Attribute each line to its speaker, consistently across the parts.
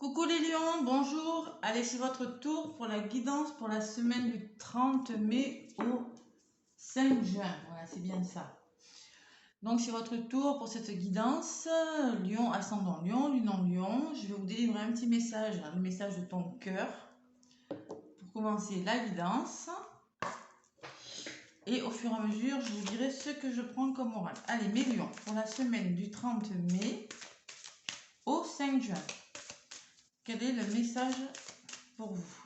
Speaker 1: Coucou les lions, bonjour. Allez, c'est votre tour pour la guidance pour la semaine du 30 mai au 5 juin. Voilà, c'est bien ça. Donc, c'est votre tour pour cette guidance. Lion, ascendant lion, lune en lion. Je vais vous délivrer un petit message, le message de ton cœur pour commencer la guidance. Et au fur et à mesure, je vous dirai ce que je prends comme oral. Allez, mes lions, pour la semaine du 30 mai au 5 juin. Quel est le message pour vous?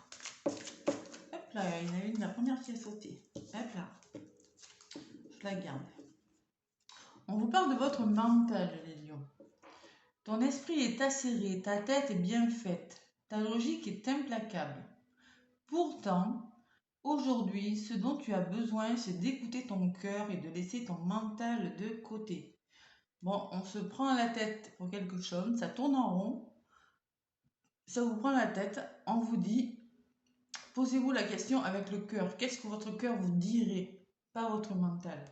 Speaker 1: Hop là, il y en a une, la première qui a sauté. Hop là, je la garde. On vous parle de votre mental, les lions. Ton esprit est acéré, ta tête est bien faite, ta logique est implacable. Pourtant, aujourd'hui, ce dont tu as besoin, c'est d'écouter ton cœur et de laisser ton mental de côté. Bon, on se prend la tête pour quelque chose, ça tourne en rond, ça vous prend la tête, on vous dit, posez-vous la question avec le cœur. Qu'est-ce que votre cœur vous dirait, pas votre mental?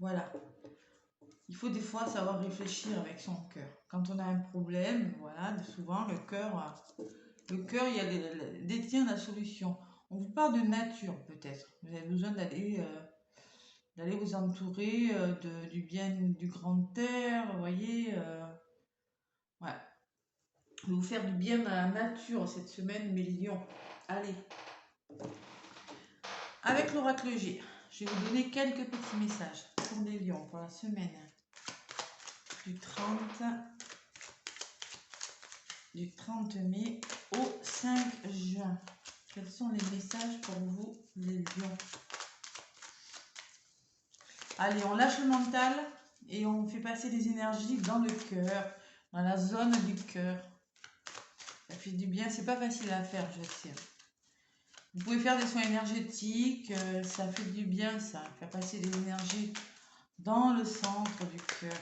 Speaker 1: Voilà. Il faut des fois savoir réfléchir avec son cœur. Quand on a un problème, voilà, souvent le cœur, il détient la solution. On vous parle de nature peut-être. Vous avez besoin d'aller vous entourer du bien du grand air, vous voyez. Ouais. Vous faire du bien à la nature cette semaine, mes lions. Allez. Avec l'oracle G, je vais vous donner quelques petits messages pour les lions pour la semaine du 30 mai au 5 juin. Quels sont les messages pour vous, les lions? Allez, on lâche le mental et on fait passer les énergies dans le cœur, dans la zone du cœur. Ça fait du bien, c'est pas facile à faire, je sais. Vous pouvez faire des soins énergétiques, ça fait du bien ça, faire passer les énergies dans le centre du cœur,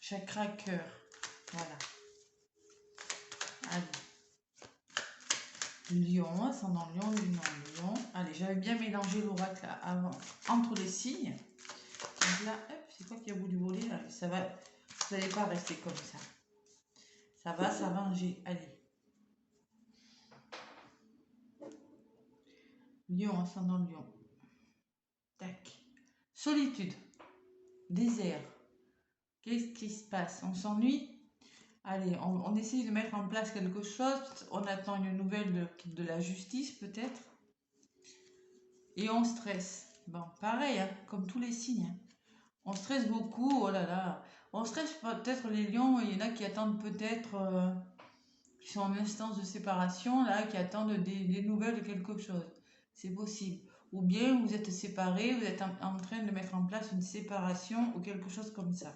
Speaker 1: chakra cœur. Voilà. Allez. Lion, ascendant lion, lune en lion. Allez, j'avais bien mélangé l'oracle avant, entre les signes. Donc là, hop, c'est quoi qui a voulu voler là? Ça va, vous n'allez pas rester comme ça. Ça va s'arranger. Allez. Lion, ascendant lion. Tac. Solitude. Désert. Qu'est-ce qui se passe? On s'ennuie? Allez, on essaye de mettre en place quelque chose. On attend une nouvelle de la justice peut-être. Et on stresse. Bon, pareil, hein, comme tous les signes. Hein. On stresse beaucoup, oh là là. On stresse peut-être les lions, il y en a qui attendent peut-être, qui sont en instance de séparation, là, qui attendent des nouvelles de quelque chose. C'est possible. Ou bien vous êtes séparés, vous êtes en train de mettre en place une séparation ou quelque chose comme ça.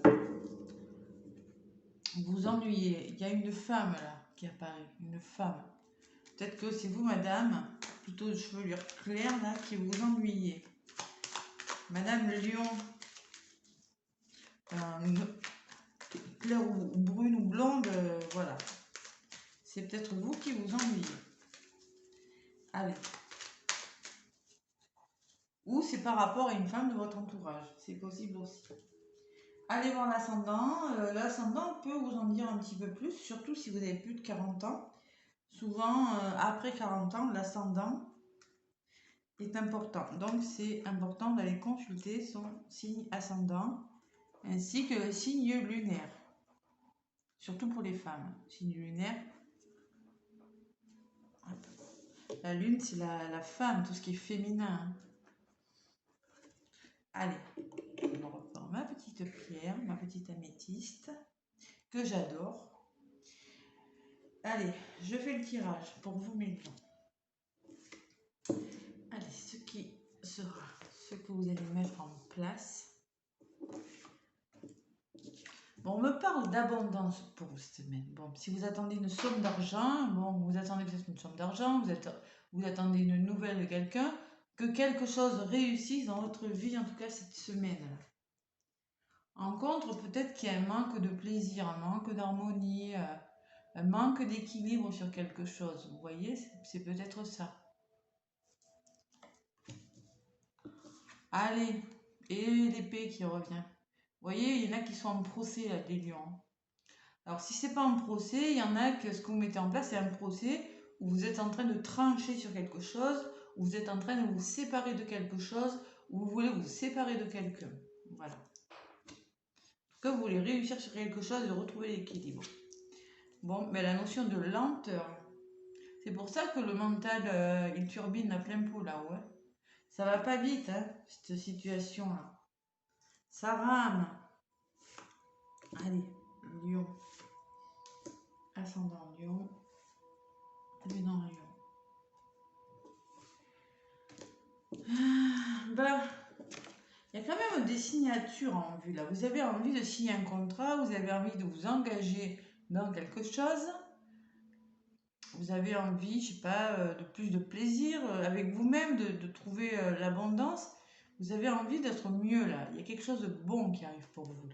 Speaker 1: Vous vous ennuyez. Il y a une femme là qui apparaît, une femme. Peut-être que c'est vous, madame, plutôt de chevelure claire là, qui vous ennuyez. Madame le lion, claire ou brune ou blonde, voilà. C'est peut-être vous qui vous ennuyez. Allez. Ou c'est par rapport à une femme de votre entourage. C'est possible aussi. Allez voir l'ascendant. L'ascendant peut vous en dire un petit peu plus, surtout si vous avez plus de 40 ans. Souvent, après 40 ans, l'ascendant est important. Donc, c'est important d'aller consulter son signe ascendant ainsi que le signe lunaire. Surtout pour les femmes. Signe lunaire. La lune, c'est la femme, tout ce qui est féminin. Allez, je me reprends ma petite pierre, ma petite améthyste, que j'adore. Allez, je fais le tirage pour vous, mes lions. Allez, ce qui sera, ce que vous allez mettre en place. Bon, on me parle d'abondance pour vous cette semaine. Bon, si vous attendez une somme d'argent, bon, vous attendez peut-être une somme d'argent, vous attendez une nouvelle de quelqu'un, que quelque chose réussisse dans votre vie, en tout cas cette semaine-là. En contre, peut-être qu'il y a un manque de plaisir, un manque d'harmonie, un manque d'équilibre sur quelque chose. Vous voyez, c'est peut-être ça. Allez, et l'épée qui revient. Vous voyez, il y en a qui sont en procès, là, des lions. Alors, si c'est pas un procès, il y en a que ce que vous mettez en place, c'est un procès où vous êtes en train de trancher sur quelque chose, où vous êtes en train de vous séparer de quelque chose, où vous voulez vous séparer de quelqu'un. Voilà. En tout cas, vous voulez réussir sur quelque chose et retrouver l'équilibre. Bon, mais la notion de lenteur, c'est pour ça que le mental, il turbine à plein pot là-haut. Hein. Ça va pas vite, hein, cette situation-là. Ça rame. Allez, Lion. Ascendant Lion. Lunan Lion. Bah, il y a quand même des signatures en vue là. Vous avez envie de signer un contrat, vous avez envie de vous engager dans quelque chose. Vous avez envie, je sais pas, de plus de plaisir avec vous-même, de trouver l'abondance. Vous avez envie d'être mieux là. Il y a quelque chose de bon qui arrive pour vous.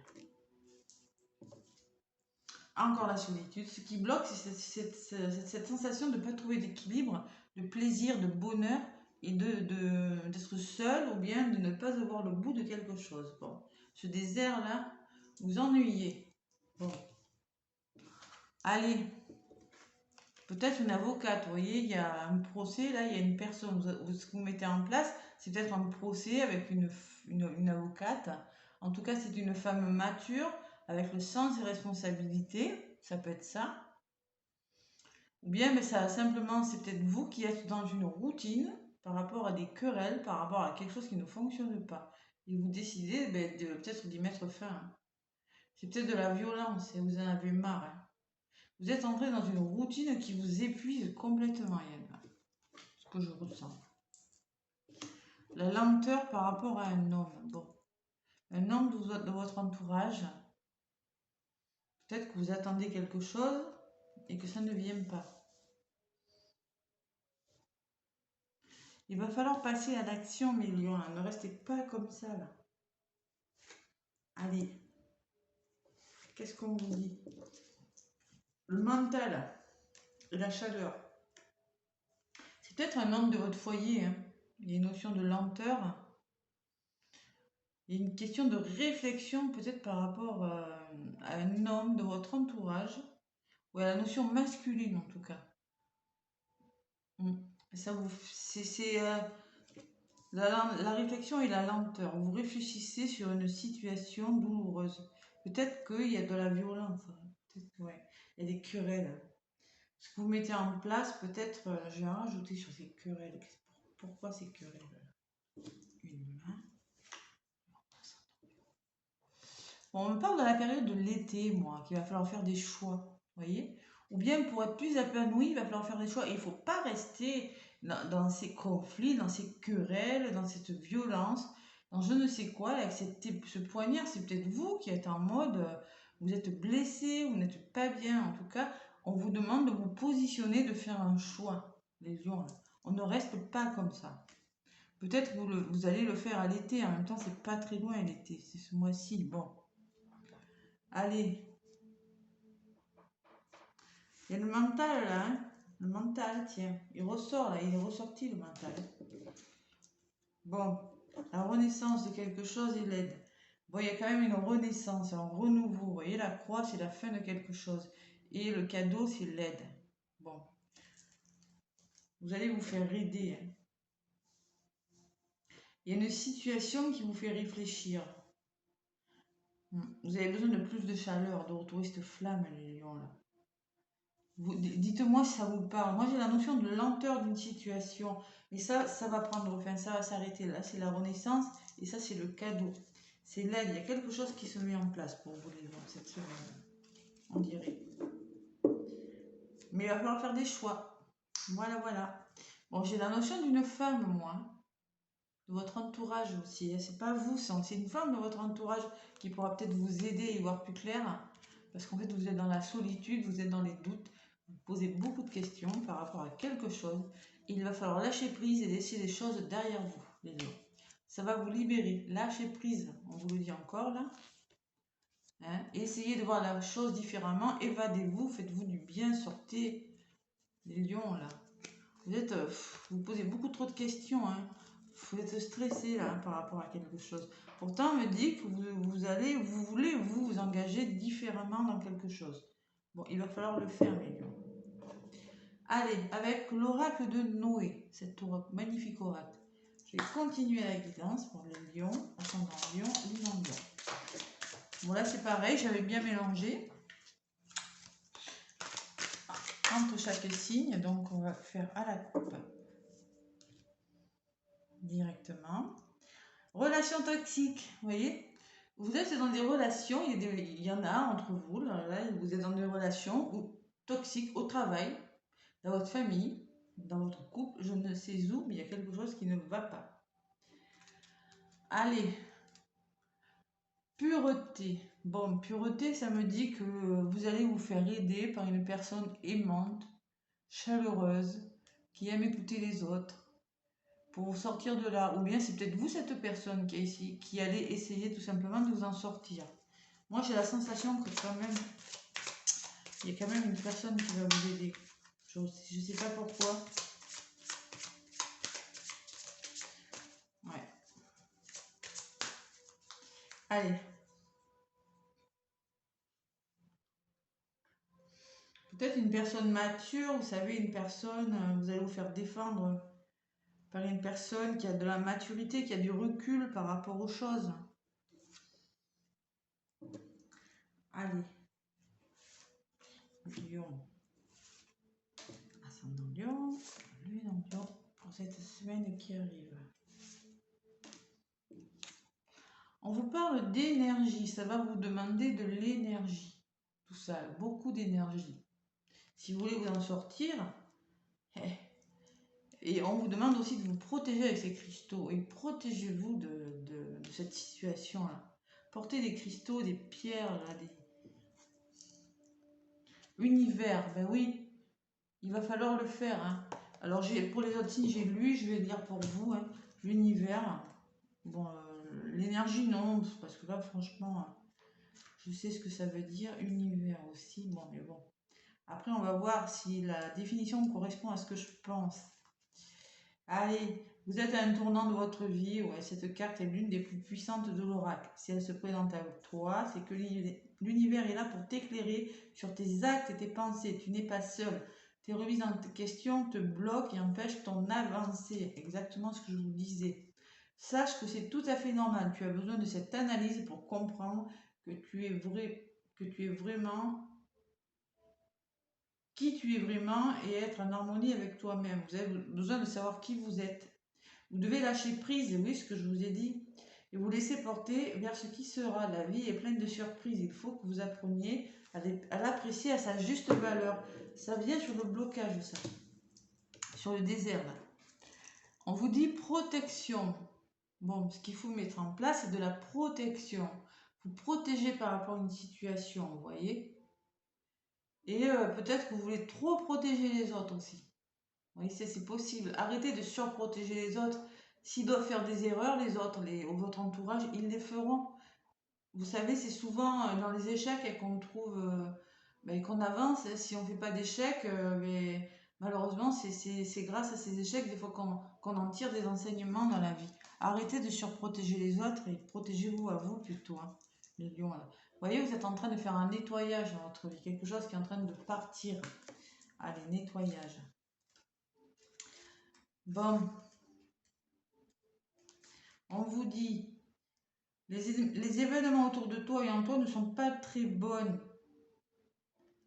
Speaker 1: Encore la solitude. Ce qui bloque, c'est cette sensation de ne pas trouver d'équilibre, de plaisir, de bonheur et d'être seul ou bien de ne pas avoir le bout de quelque chose. Bon, ce désert-là, vous ennuyez. Bon. Allez. Peut-être une avocate, vous voyez, il y a un procès, là, il y a une personne. Ce que vous mettez en place, c'est peut-être un procès avec une avocate. En tout cas, c'est une femme mature, avec le sens des responsabilités. Ça peut être ça. Ou bien, mais ça, simplement, c'est peut-être vous qui êtes dans une routine par rapport à des querelles, par rapport à quelque chose qui ne fonctionne pas. Et vous décidez de peut-être d'y mettre fin. C'est peut-être de la violence et vous en avez marre. Hein. Vous êtes entré dans une routine qui vous épuise complètement, Yann. Ce que je ressens. La lenteur par rapport à un homme. Bon. Un homme de votre entourage. Peut-être que vous attendez quelque chose et que ça ne vient pas. Il va falloir passer à l'action, mes lions. Ne restez pas comme ça, là. Allez. Qu'est-ce qu'on vous dit? Le mental et la chaleur. C'est peut-être un homme de votre foyer. Hein. Il y a une notion de lenteur. Il y a une question de réflexion peut-être par rapport à un homme de votre entourage. Ou à la notion masculine en tout cas. Ça vous, c'est la réflexion et la lenteur. Vous réfléchissez sur une situation douloureuse. Peut-être qu'il y a de la violence. Peut-être qu'il y a des querelles. Ce que vous mettez en place, peut-être, je vais rajouter sur ces querelles. Pourquoi ces querelles? Une main. Bon, on me parle de la période de l'été, moi, qu'il va falloir faire des choix. Vous voyez? Ou bien pour être plus épanoui, il va falloir faire des choix. Et il ne faut pas rester dans ces conflits, dans ces querelles, dans cette violence, dans je ne sais quoi, avec ce poignard. C'est peut-être vous qui êtes en mode, vous êtes blessé, vous n'êtes pas bien. En tout cas, on vous demande de vous positionner, de faire un choix, les lions. Là. On ne reste pas comme ça. Peut-être vous allez le faire à l'été. En même temps, c'est pas très loin l'été. C'est ce mois-ci. Bon. Allez. Il y a le mental là, hein. Le mental, tiens. Il ressort là, il est ressorti le mental. Bon, la renaissance de quelque chose, il aide. Bon, il y a quand même une renaissance, un renouveau. Vous voyez, la croix, c'est la fin de quelque chose. Et le cadeau, c'est l'aide. Bon. Vous allez vous faire aider. Hein. Il y a une situation qui vous fait réfléchir. Vous avez besoin de plus de chaleur, de retrouver cette flamme, les lions là. Dites-moi si ça vous parle. Moi, j'ai la notion de lenteur d'une situation. Mais ça va prendre fin, ça va s'arrêter. Là, c'est la renaissance et ça, c'est le cadeau. C'est l'aide. Il y a quelque chose qui se met en place pour vous, les gens, cette semaine. On dirait. Mais il va falloir faire des choix. Voilà, voilà. Bon, j'ai la notion d'une femme, moi. De votre entourage aussi. C'est pas vous, c'est une femme de votre entourage qui pourra peut-être vous aider et y voir plus clair. Parce qu'en fait, vous êtes dans la solitude, vous êtes dans les doutes. Vous posez beaucoup de questions par rapport à quelque chose. Il va falloir lâcher prise et laisser les choses derrière vous, les lions. Ça va vous libérer. Lâchez prise, on vous le dit encore là. Hein? Essayez de voir la chose différemment. Évadez-vous, faites-vous du bien, sortez les lions là. Vous posez beaucoup trop de questions. Hein? Vous êtes stressé là par rapport à quelque chose. Pourtant, on me dit que vous voulez vous engager différemment dans quelque chose. Bon, il va falloir le faire, mes lions. Allez, avec l'oracle de Noé, cet magnifique oracle. Je vais continuer la guidance pour les lions, ascendant lion, lunan lion. Bon, là, c'est pareil, j'avais bien mélangé entre chaque signe. Donc, on va faire à la coupe directement. Relation toxique, vous voyez, vous êtes dans des relations, il y en a entre vous, là, vous êtes dans des relations toxiques au travail, dans votre famille, dans votre couple, je ne sais où, mais il y a quelque chose qui ne va pas. Allez, pureté. Bon, pureté, ça me dit que vous allez vous faire aider par une personne aimante, chaleureuse, qui aime écouter les autres, pour vous sortir de là. Ou bien c'est peut-être vous, cette personne, qui allait essayer tout simplement de vous en sortir. Moi, j'ai la sensation que quand même, il y a quand même une personne qui va vous aider. Je ne sais pas pourquoi. Ouais. Allez. Peut-être une personne mature, vous savez, une personne, vous allez vous faire défendre par une personne qui a de la maturité, qui a du recul par rapport aux choses. Allez. Lion. Ascendant lion. Lunan lion. Pour cette semaine qui arrive. On vous parle d'énergie. Ça va vous demander de l'énergie. Tout ça, beaucoup d'énergie. Si vous voulez vous en sortir, et on vous demande aussi de vous protéger avec ces cristaux. Et protégez-vous de cette situation-là. Portez des cristaux, des pierres, là, des... Univers, ben oui, il va falloir le faire. Hein. Alors pour les autres signes, j'ai lu, je vais dire pour vous, hein, l'univers. Bon, l'énergie, non, parce que là, franchement, je sais ce que ça veut dire. Univers aussi, bon, mais bon. Après, on va voir si la définition correspond à ce que je pense. Allez, vous êtes à un tournant de votre vie. Ouais, cette carte est l'une des plus puissantes de l'oracle. Si elle se présente à toi, c'est que l'univers est là pour t'éclairer sur tes actes et tes pensées. Tu n'es pas seul. Tes remises en question te bloquent et empêchent ton avancée. Exactement ce que je vous disais. Sache que c'est tout à fait normal. Tu as besoin de cette analyse pour comprendre que tu es vraiment qui tu es vraiment et être en harmonie avec toi-même. Vous avez besoin de savoir qui vous êtes. Vous devez lâcher prise, et oui, ce que je vous ai dit, et vous laisser porter vers ce qui sera. La vie est pleine de surprises. Il faut que vous appreniez à l'apprécier à sa juste valeur. Ça vient sur le blocage, ça. Sur le désert, là. On vous dit protection. Bon, ce qu'il faut mettre en place, c'est de la protection. Vous protégez par rapport à une situation, vous voyez. Et peut-être que vous voulez trop protéger les autres aussi. Oui, c'est possible. Arrêtez de surprotéger les autres. S'ils doivent faire des erreurs, les autres, votre entourage, ils les feront. Vous savez, c'est souvent dans les échecs qu'on trouve, qu'on avance. Si on ne fait pas d'échecs, mais malheureusement, c'est grâce à ces échecs, des fois, qu'on en tire des enseignements dans la vie. Arrêtez de surprotéger les autres et protégez-vous à vous plutôt, hein, les lions. Là. Vous voyez, vous êtes en train de faire un nettoyage dans votre vie, quelque chose qui est en train de partir. Allez, nettoyage. Bon, on vous dit, les événements autour de toi et en toi ne sont pas très bonnes.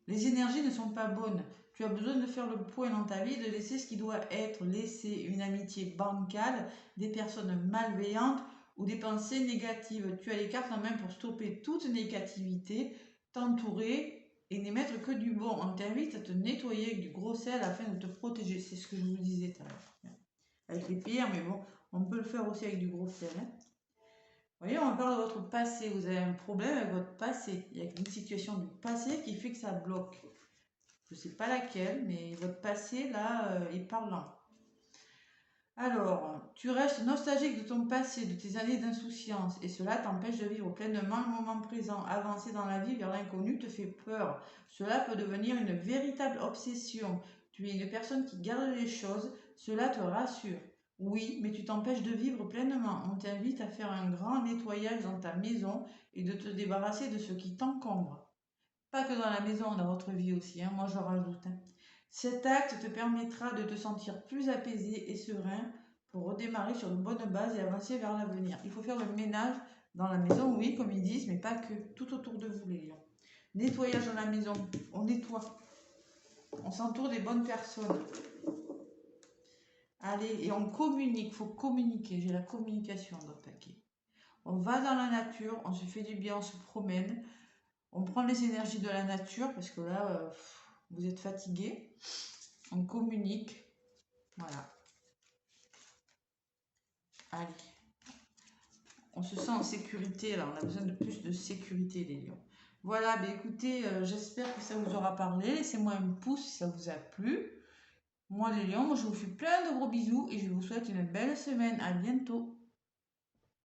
Speaker 1: Les énergies ne sont pas bonnes. Tu as besoin de faire le point dans ta vie, de laisser ce qui doit être laissé, une amitié bancale, des personnes malveillantes ou des pensées négatives. Tu as les cartes en main pour stopper toute négativité, t'entourer et n'émettre que du bon. On t'invite à te nettoyer avec du gros sel afin de te protéger. C'est ce que je vous disais tout à l'heure. Avec les pierres, mais bon, on peut le faire aussi avec du gros sel. Hein. Vous voyez, on parle de votre passé. Vous avez un problème avec votre passé. Il y a une situation du passé qui fait que ça bloque. Je ne sais pas laquelle, mais votre passé, là, est parlant. Alors, tu restes nostalgique de ton passé, de tes années d'insouciance, et cela t'empêche de vivre pleinement le moment présent. Avancer dans la vie vers l'inconnu te fait peur. Cela peut devenir une véritable obsession. Tu es une personne qui garde les choses, cela te rassure. Oui, mais tu t'empêches de vivre pleinement. On t'invite à faire un grand nettoyage dans ta maison et de te débarrasser de ce qui t'encombre. Pas que dans la maison, dans votre vie aussi, hein, moi je rajoute. Hein. Cet acte te permettra de te sentir plus apaisé et serein pour redémarrer sur de bonnes bases et avancer vers l'avenir. Il faut faire le ménage dans la maison, oui, comme ils disent, mais pas que, tout autour de vous, les lions. Nettoyage dans la maison, on nettoie. On s'entoure des bonnes personnes. Allez, et on communique, il faut communiquer. J'ai la communication dans le paquet. On va dans la nature, on se fait du bien, on se promène. On prend les énergies de la nature parce que là, vous êtes fatigué. On communique. Voilà. Allez. On se sent en sécurité. Là, on a besoin de plus de sécurité, les lions. Voilà, ben écoutez, j'espère que ça vous aura parlé. Laissez-moi un pouce si ça vous a plu. Moi, les lions, je vous fais plein de gros bisous et je vous souhaite une belle semaine. À bientôt.